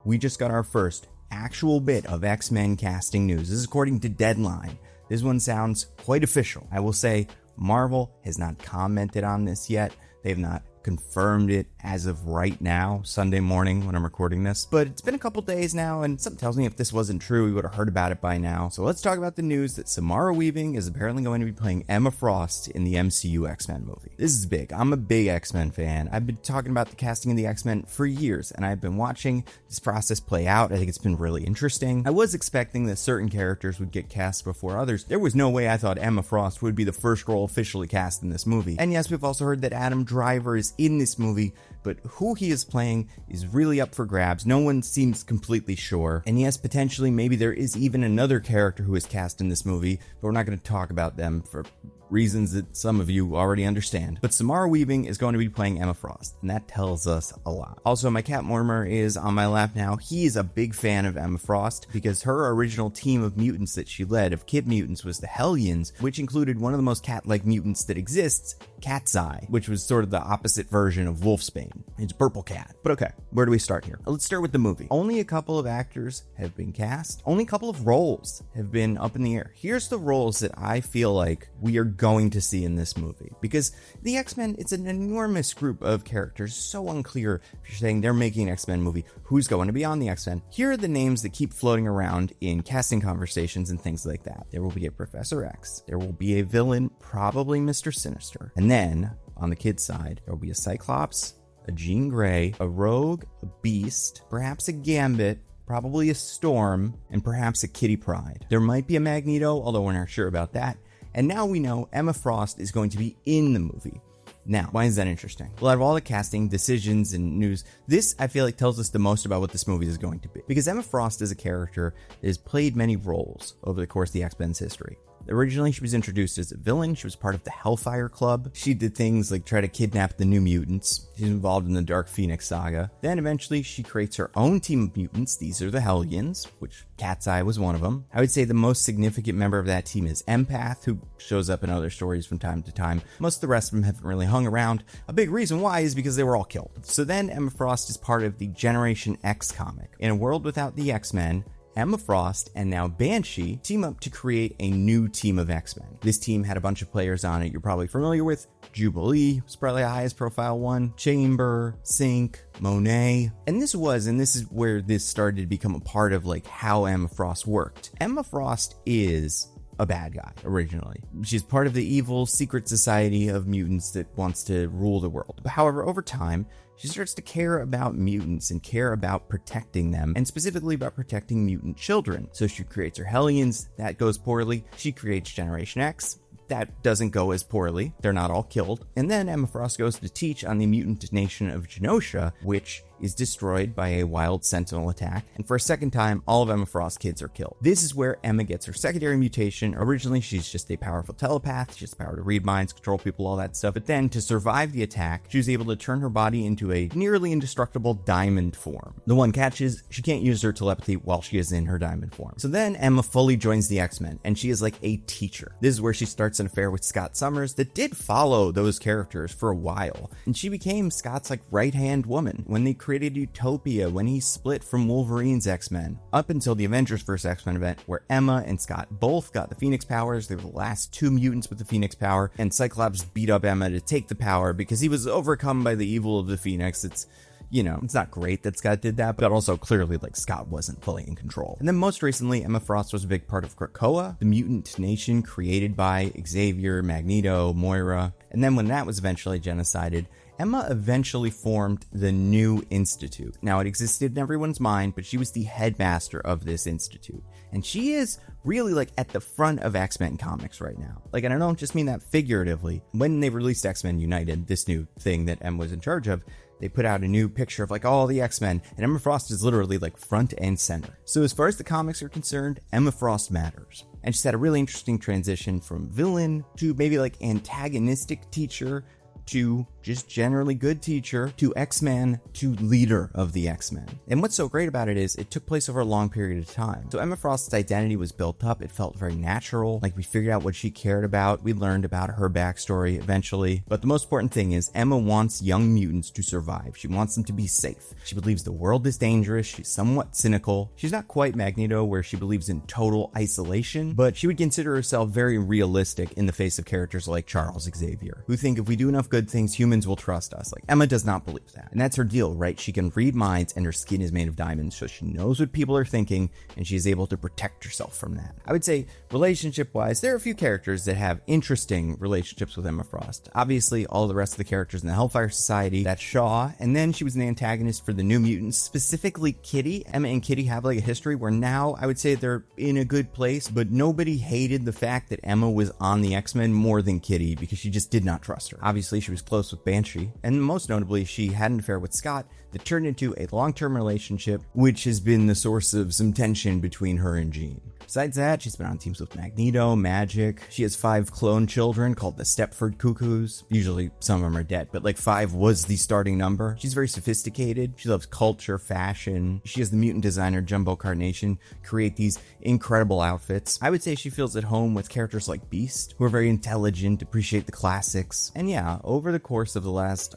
we just got our first actual bit of X-Men casting news. This is according to Deadline. This one sounds quite official. I will say Marvel has not commented on this yet. They have not confirmed it as of right now, Sunday morning when I'm recording this. But it's been a couple days now, and something tells me if this wasn't true, we would have heard about it by now. So let's talk about the news that Samara Weaving is apparently going to be playing Emma Frost in the MCU X-Men movie. This is big. I'm a big X-Men fan. I've been talking about the casting of the X-Men for years, and I've been watching this process play out. I think it's been really interesting. I was expecting that certain characters would get cast before others. There was no way I thought Emma Frost would be the first role officially cast in this movie. And yes, we've also heard that Adam Driver is in this movie, but who he is playing is really up for grabs. No one seems completely sure. And yes, potentially maybe there is even another character who is cast in this movie, but we're not going to talk about them for reasons that some of you already understand. But Samara Weaving is going to be playing Emma Frost, and that tells us a lot. Also, my cat Mortimer is on my lap now. He is a big fan of Emma Frost because her original team of mutants that she led, of kid mutants, was the Hellions, which included one of the most cat-like mutants that exists, Cat's Eye, which was sort of the opposite version of Wolfsbane. It's Purple Cat. But okay, where do we start here? Let's start with the movie. Only a couple of actors have been cast. Only a couple of roles have been up in the air. Here's the roles that I feel like we are going to see in this movie, because the X-Men, it's an enormous group of characters, so unclear if you're saying they're making an X-Men movie, who's going to be on the X-Men. Here are the names that keep floating around in casting conversations and things like that. There will be a Professor X, there will be a villain, probably Mr. Sinister, and then on the kid's side there will be a Cyclops, a Jean Grey, a Rogue, a Beast, perhaps a Gambit, probably a Storm, and perhaps a Kitty Pryde. There might be a Magneto, although we're not sure about that. And now we know Emma Frost is going to be in the movie. Now, why is that interesting? Well, out of all the casting decisions and news, this, I feel like, tells us the most about what this movie is going to be. Because Emma Frost is a character that has played many roles over the course of the X-Men's history. Originally, she was introduced as a villain. She was part of the Hellfire Club. She did things like try to kidnap the New Mutants. She's involved in the Dark Phoenix saga. Then eventually she creates her own team of mutants. These are the Hellions, which Cat's Eye was one of them. I would say the most significant member of that team is Empath, who shows up in other stories from time to time. Most of the rest of them haven't really hung around. A big reason why is because they were all killed. So then Emma Frost is part of the Generation X comic. In a world without the X-Men, Emma Frost and now Banshee team up to create a new team of X-Men. This team had a bunch of players on it you're probably familiar with. Jubilee was probably the highest profile one. Chamber, Sync, Monet. And this is where this started to become a part of like how Emma Frost worked. Emma Frost is a bad guy originally. She's part of the evil secret society of mutants that wants to rule the world. However, over time, she starts to care about mutants and care about protecting them, and specifically about protecting mutant children. So she creates her Hellions. That goes poorly. She creates Generation X. That doesn't go as poorly. They're not all killed. And then Emma Frost goes to teach on the mutant nation of Genosha, which is destroyed by a wild sentinel attack, and for a second time, all of Emma Frost's kids are killed. This is where Emma gets her secondary mutation. Originally, she's just a powerful telepath. She has the power to read minds, control people, all that stuff. But then, to survive the attack, she was able to turn her body into a nearly indestructible diamond form. The one catch is, she can't use her telepathy while she is in her diamond form. So then, Emma fully joins the X-Men, and she is like a teacher. This is where she starts an affair with Scott Summers that did follow those characters for a while, and she became Scott's like right-hand woman when they created Utopia, when he split from Wolverine's X-Men, up until the Avengers vs. X-Men event where Emma and Scott both got the Phoenix powers. They were the last two mutants with the Phoenix power, and Cyclops beat up Emma to take the power because he was overcome by the evil of the Phoenix. It's not great that Scott did that, but also clearly like Scott wasn't fully in control. And then most recently, Emma Frost was a big part of Krakoa, the mutant nation created by Xavier, Magneto, Moira. And then when that was eventually genocided, Emma eventually formed the New Institute. Now, it existed in everyone's mind, but she was the headmaster of this institute. And she is really like at the front of X-Men comics right now. Like, and I don't just mean that figuratively. When they released X-Men United, this new thing that Emma was in charge of, they put out a new picture of like all the X-Men, and Emma Frost is literally like front and center. So as far as the comics are concerned, Emma Frost matters. And she's had a really interesting transition from villain to maybe like antagonistic teacher to just generally good teacher, to X-Man, to leader of the X-Men. And what's so great about it is it took place over a long period of time. So Emma Frost's identity was built up. It felt very natural. Like we figured out what she cared about. We learned about her backstory eventually. But the most important thing is Emma wants young mutants to survive. She wants them to be safe. She believes the world is dangerous. She's somewhat cynical. She's not quite Magneto, where she believes in total isolation, but she would consider herself very realistic in the face of characters like Charles Xavier, who think if we do enough good things, humans will trust us. Like, Emma does not believe that. And that's her deal, right? She can read minds and her skin is made of diamonds, so she knows what people are thinking and she is able to protect herself from that. I would say relationship-wise, there are a few characters that have interesting relationships with Emma Frost. Obviously, all the rest of the characters in the Hellfire Society, that's Shaw, and then she was an antagonist for the New Mutants, specifically Kitty. Emma and Kitty have like a history where now I would say they're in a good place, but nobody hated the fact that Emma was on the X-Men more than Kitty because she just did not trust her. Obviously, she was close with Banshee, and most notably, she had an affair with Scott that turned into a long-term relationship, which has been the source of some tension between her and Jean. Besides that, she's been on teams with Magneto, Magic. She has 5 clone children called the Stepford Cuckoos. Usually some of them are dead, but like 5 was the starting number. She's very sophisticated. She loves culture, fashion. She has the mutant designer Jumbo Carnation create these incredible outfits. I would say she feels at home with characters like Beast, who are very intelligent, appreciate the classics. And yeah, over the course of the last,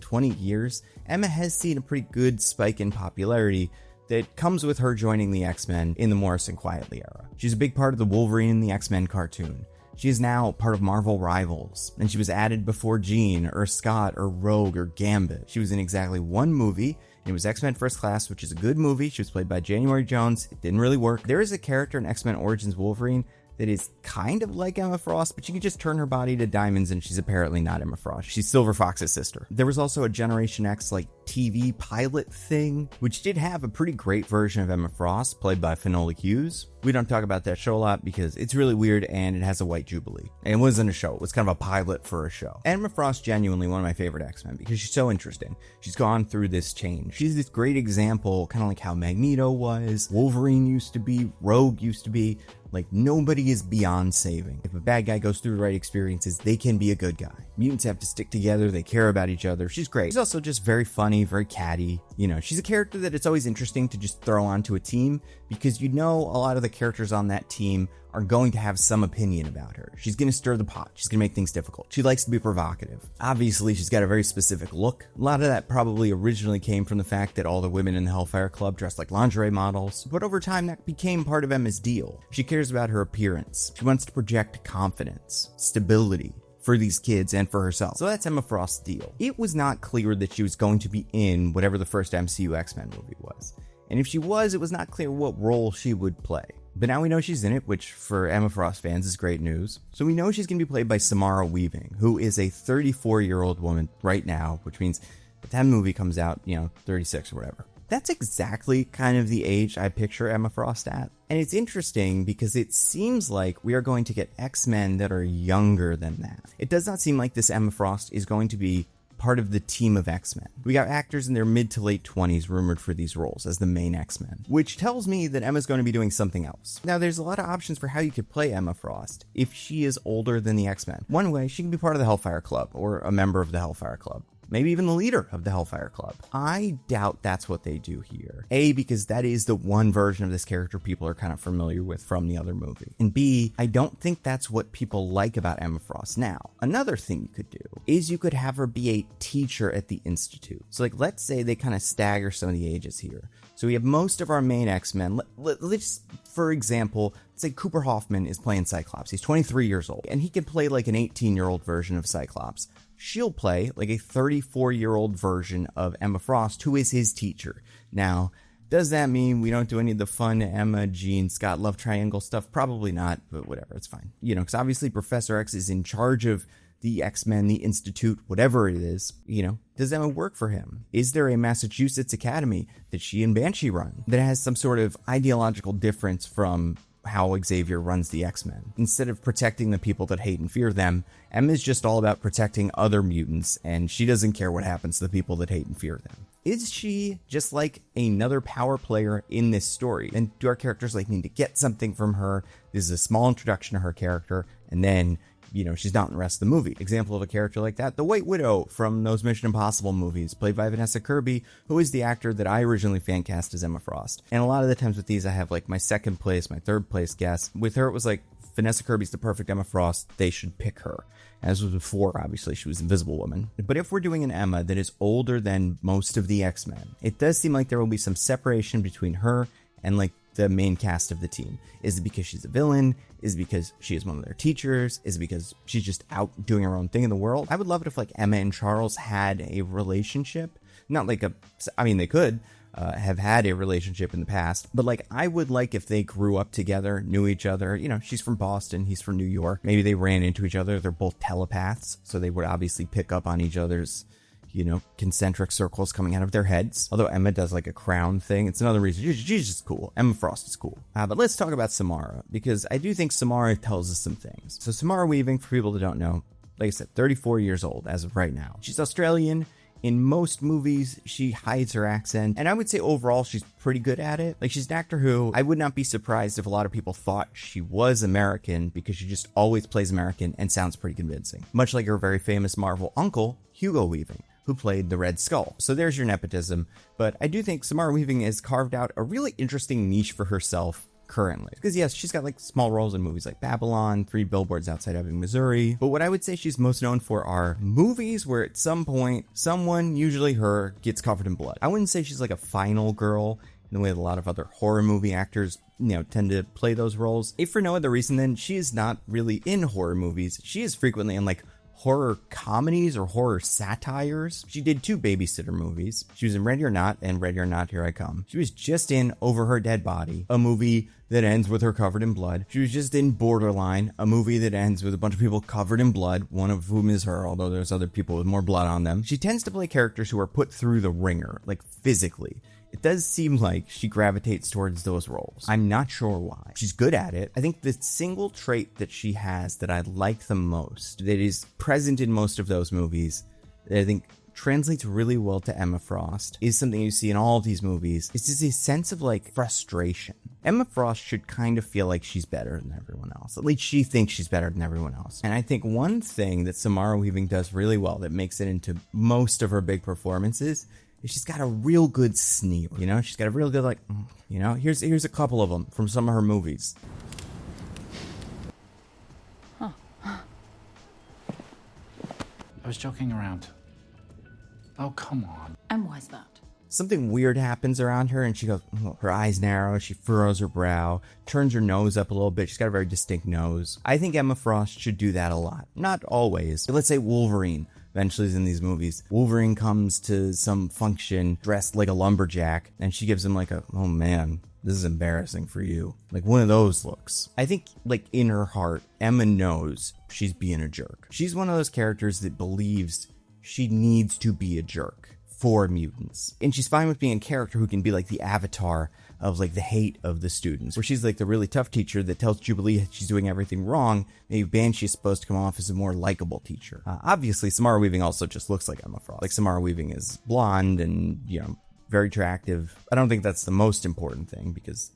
20 years, Emma has seen a pretty good spike in popularity that comes with her joining the X-Men in the Morrison Quietly era. She's a big part of the Wolverine and the X-Men cartoon. She is now part of Marvel Rivals, and she was added before Jean, or Scott, or Rogue, or Gambit. She was in exactly one movie, and it was X-Men First Class, which is a good movie. She was played by January Jones. It didn't really work. There is a character in X-Men Origins Wolverine that is kind of like Emma Frost, but she can just turn her body to diamonds and she's apparently not Emma Frost. She's Silver Fox's sister. There was also a Generation X like TV pilot thing, which did have a pretty great version of Emma Frost, played by Finola Hughes. We don't talk about that show a lot because it's really weird and it has a white jubilee. And it wasn't a show, it was kind of a pilot for a show. Emma Frost, genuinely one of my favorite X-Men because she's so interesting. She's gone through this change. She's this great example, kind of like how Magneto was, Wolverine used to be, Rogue used to be. Like, nobody is beyond saving. If a bad guy goes through the right experiences, they can be a good guy. Mutants have to stick together, they care about each other. She's great. She's also just very funny, very catty. You know, she's a character that it's always interesting to just throw onto a team because you know a lot of the characters on that team are going to have some opinion about her. She's going to stir the pot. She's going to make things difficult. She likes to be provocative. Obviously, she's got a very specific look. A lot of that probably originally came from the fact that all the women in the Hellfire Club dressed like lingerie models, but over time that became part of Emma's deal. She cares about her appearance. She wants to project confidence, stability for these kids and for herself. So that's Emma Frost's deal. It was not clear that she was going to be in whatever the first MCU X-Men movie was. And if she was, it was not clear what role she would play. But now we know she's in it, which for Emma Frost fans is great news. So we know she's going to be played by Samara Weaving, who is a 34-year-old woman right now, which means by the time the movie comes out, 36 or whatever. That's exactly kind of the age I picture Emma Frost at. And it's interesting because it seems like we are going to get X-Men that are younger than that. It does not seem like this Emma Frost is going to be part of the team of X-Men. We got actors in their mid to late 20s rumored for these roles as the main X-Men, which tells me that Emma's going to be doing something else. Now, there's a lot of options for how you could play Emma Frost if she is older than the X-Men. One way, she can be part of the Hellfire Club or a member of the Hellfire Club. Maybe even the leader of the Hellfire Club. I doubt that's what they do here. A, because that is the one version of this character people are kind of familiar with from the other movie. And B, I don't think that's what people like about Emma Frost now. Another thing you could do is you could have her be a teacher at the Institute. So like, let's say they kind of stagger some of the ages here. So we have most of our main X-Men. Let's, for example, say Cooper Hoffman is playing Cyclops. He's 23 years old, and he could play like an 18-year-old version of Cyclops. She'll play like a 34-year-old version of Emma Frost, who is his teacher. Now, does that mean we don't do any of the fun Emma, Jean, Scott love triangle stuff? Probably not, but whatever, it's fine. Because obviously Professor X is in charge of the X-Men, the Institute, whatever it is. Does Emma work for him? Is there a Massachusetts Academy that she and Banshee run that has some sort of ideological difference from how Xavier runs the X-Men? Instead of protecting the people that hate and fear them, Emma's just all about protecting other mutants, and she doesn't care what happens to the people that hate and fear them. Is she just like another power player in this story? And do our characters need to get something from her? This is a small introduction to her character, and then she's not in the rest of the movie. Example of a character like that, the White Widow from those Mission Impossible movies, played by Vanessa Kirby, who is the actor that I originally fan cast as Emma Frost. And a lot of the times with these, I have like my second place, my third place guess. With her, it was like, Vanessa Kirby's the perfect Emma Frost, they should pick her. As was before, obviously, she was Invisible Woman. But if we're doing an Emma that is older than most of the X-Men, it does seem like there will be some separation between her and like the main cast of the team. Is it because she's a villain? Is it because she is one of their teachers? Is it because she's just out doing her own thing in the world? I would love it if like Emma and Charles had a relationship. Not like they could have had a relationship in the past, but like I would like if they grew up together, knew each other. She's from Boston, he's from New York. Maybe they ran into each other. They're both telepaths, so they would obviously pick up on each other's concentric circles coming out of their heads. Although Emma does like a crown thing. It's another reason. She's just cool. Emma Frost is cool. But let's talk about Samara, because I do think Samara tells us some things. So Samara Weaving, for people that don't know, like I said, 34 years old as of right now. She's Australian. In most movies, she hides her accent, and I would say overall she's pretty good at it. Like, she's an actor who I would not be surprised if a lot of people thought she was American, because she just always plays American and sounds pretty convincing. Much like her very famous Marvel uncle, Hugo Weaving, who played the Red Skull. So there's your nepotism, but I do think Samara Weaving has carved out a really interesting niche for herself currently. Because yes, she's got like small roles in movies like Babylon, 3 Billboards Outside Ebbing, Missouri. But what I would say she's most known for are movies where at some point, someone, usually her, gets covered in blood. I wouldn't say she's like a final girl in the way that a lot of other horror movie actors, tend to play those roles. If for no other reason, then she is not really in horror movies. She is frequently in like horror comedies or horror satires. She did 2 babysitter movies. She was in Ready or Not and Ready or Not, Here I Come. She was just in Over Her Dead Body, a movie that ends with her covered in blood. She was just in Borderline, a movie that ends with a bunch of people covered in blood, one of whom is her, although there's other people with more blood on them. She tends to play characters who are put through the ringer, like physically. It does seem like she gravitates towards those roles. I'm not sure why. She's good at it. I think the single trait that she has that I like the most, that is present in most of those movies, that I think translates really well to Emma Frost, is something you see in all of these movies. It's just a sense of like frustration. Emma Frost should kind of feel like she's better than everyone else. At least she thinks she's better than everyone else. And I think one thing that Samara Weaving does really well that makes it into most of her big performances, she's got a real good sneer, She's got a real good, here's a couple of them from some of her movies. Huh. I was joking around. Oh, come on. And why's that? Something weird happens around her, and she goes, her eyes narrow, she furrows her brow, turns her nose up a little bit. She's got a very distinct nose. I think Emma Frost should do that a lot. Not always. Let's say Wolverine eventually is in these movies. Wolverine comes to some function dressed like a lumberjack, and she gives him like oh man, this is embarrassing for you. Like one of those looks. I think like in her heart, Emma knows she's being a jerk. She's one of those characters that believes she needs to be a jerk for mutants. And she's fine with being a character who can be like the avatar of like the hate of the students, where she's like the really tough teacher that tells Jubilee she's doing everything wrong. Maybe Banshee is supposed to come off as a more likable teacher. Obviously, Samara Weaving also just looks like Emma Frost. Like Samara Weaving is blonde and, very attractive. I don't think that's the most important thing because,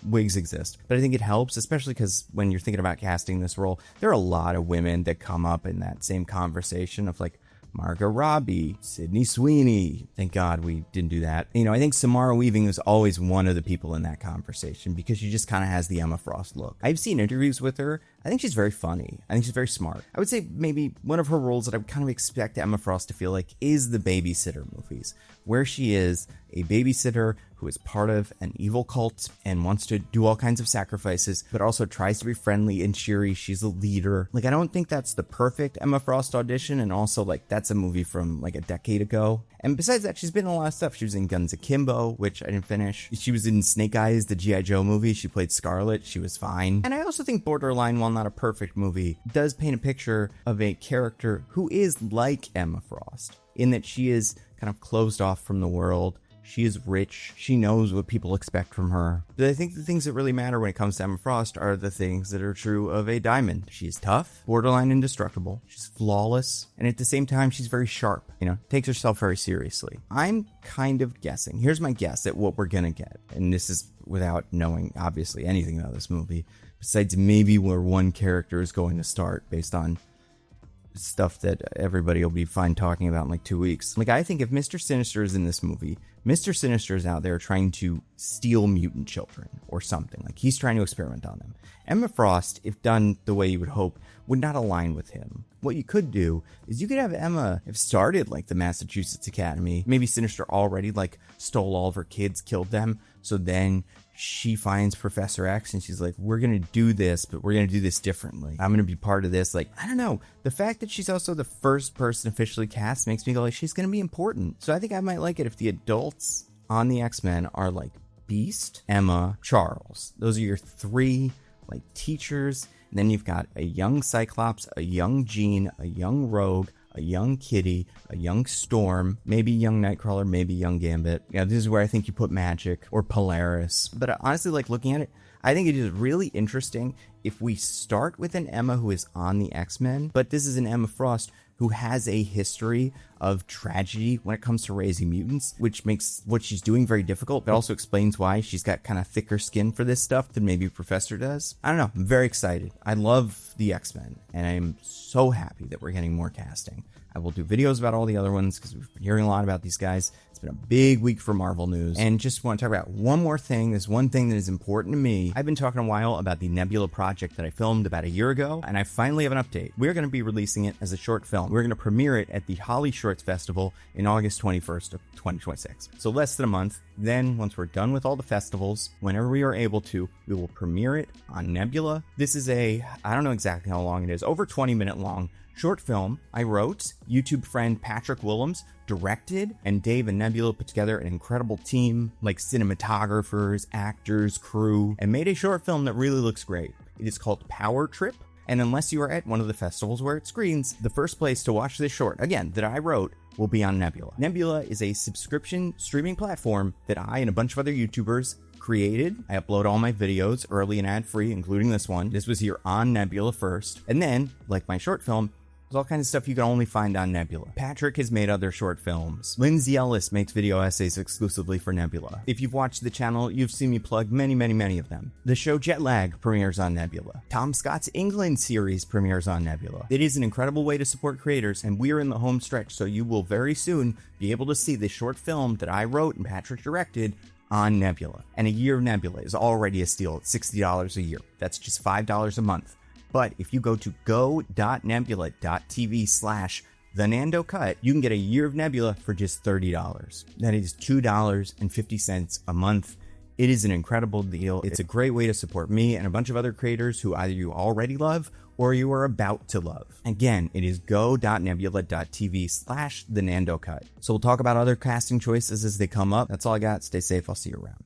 wigs exist. But I think it helps, especially because when you're thinking about casting this role, there are a lot of women that come up in that same conversation of like, Margot Robbie, Sydney Sweeney. Thank God we didn't do that. I think Samara Weaving is always one of the people in that conversation because she just kind of has the Emma Frost look. I've seen interviews with her. I think she's very funny. I think she's very smart. I would say maybe one of her roles that I would kind of expect Emma Frost to feel like is the babysitter movies, where she is a babysitter who is part of an evil cult and wants to do all kinds of sacrifices, but also tries to be friendly and cheery. She's a leader. Like, I don't think that's the perfect Emma Frost audition, and also, like, that's a movie from, like, a decade ago. And besides that, she's been in a lot of stuff. She was in Guns Akimbo, which I didn't finish. She was in Snake Eyes, the G.I. Joe movie. She played Scarlet. She was fine. And I also think Borderline, while not a perfect movie, does paint a picture of a character who is like Emma Frost, in that she is kind of closed off from the world. She is rich. She knows what people expect from her. But I think the things that really matter when it comes to Emma Frost are the things that are true of a diamond. She's tough, borderline indestructible. She's flawless. And at the same time, she's very sharp. Takes herself very seriously. I'm kind of guessing. Here's my guess at what we're going to get. And this is without knowing, obviously, anything about this movie. Besides maybe where one character is going to start based on stuff that everybody will be fine talking about in like 2 weeks. Like, I think if Mr. Sinister is in this movie, Mr. Sinister is out there trying to steal mutant children or something. Like, he's trying to experiment on them. Emma Frost, if done the way you would hope, would not align with him. What you could do is you could have Emma have started like the Massachusetts Academy. Maybe Sinister already like stole all of her kids, killed them. So then she finds Professor X and she's like, we're going to do this, but we're going to do this differently. I'm going to be part of this. Like, I don't know. The fact that she's also the first person officially cast makes me go like, she's going to be important. So I think I might like it if the adults on the X-Men are like Beast, Emma, Charles. Those are your three like teachers. And then you've got a young Cyclops, a young Jean, a young Rogue, a young Kitty, a young Storm, maybe young Nightcrawler, maybe young Gambit. Yeah, this is where I think you put Magic or Polaris. But honestly, like looking at it, I think it is really interesting if we start with an Emma who is on the X-Men, but this is an Emma Frost who has a history of tragedy when it comes to raising mutants, which makes what she's doing very difficult, but also explains why she's got kind of thicker skin for this stuff than maybe Professor does. I don't know. I'm very excited. I love the X-Men, and I'm so happy that we're getting more casting. I will do videos about all the other ones because we've been hearing a lot about these guys. It's been a big week for Marvel news. And just want to talk about one more thing. There's one thing that is important to me. I've been talking a while about the Nebula project that I filmed about a year ago, and I finally have an update. We're going to be releasing it as a short film. We're going to premiere it at the Holly Shorts Festival in August 21st of 2026. So less than a month. Then, once we're done with all the festivals, whenever we are able to, we will premiere it on Nebula. This is I don't know exactly how long it is, over 20-minute long short film I wrote. YouTube friend Patrick Willems directed, and Dave and Nebula put together an incredible team, like cinematographers, actors, crew, and made a short film that really looks great. It is called Power Trip, and unless you are at one of the festivals where it screens, the first place to watch this short, again, that I wrote, will be on Nebula. Nebula is a subscription streaming platform that I and a bunch of other YouTubers created. I upload all my videos early and ad-free, including this one. This was here on Nebula first. And then, like my short film, there's all kinds of stuff you can only find on Nebula. Patrick has made other short films. Lindsay Ellis makes video essays exclusively for Nebula. If you've watched the channel, you've seen me plug many of them. The show Jet Lag premieres on Nebula. Tom Scott's England series premieres on Nebula. It is an incredible way to support creators, and we're in the home stretch, so you will very soon be able to see this short film that I wrote and Patrick directed on Nebula. And a year of Nebula is already a steal at $60 a year. That's just $5 a month. But if you go to go.nebula.tv/TheNandoCut, you can get a year of Nebula for just $30. That is $2.50 a month. It is an incredible deal. It's a great way to support me and a bunch of other creators who either you already love or you are about to love. Again, it is go.nebula.tv/TheNandoCut. So we'll talk about other casting choices as they come up. That's all I got. Stay safe. I'll see you around.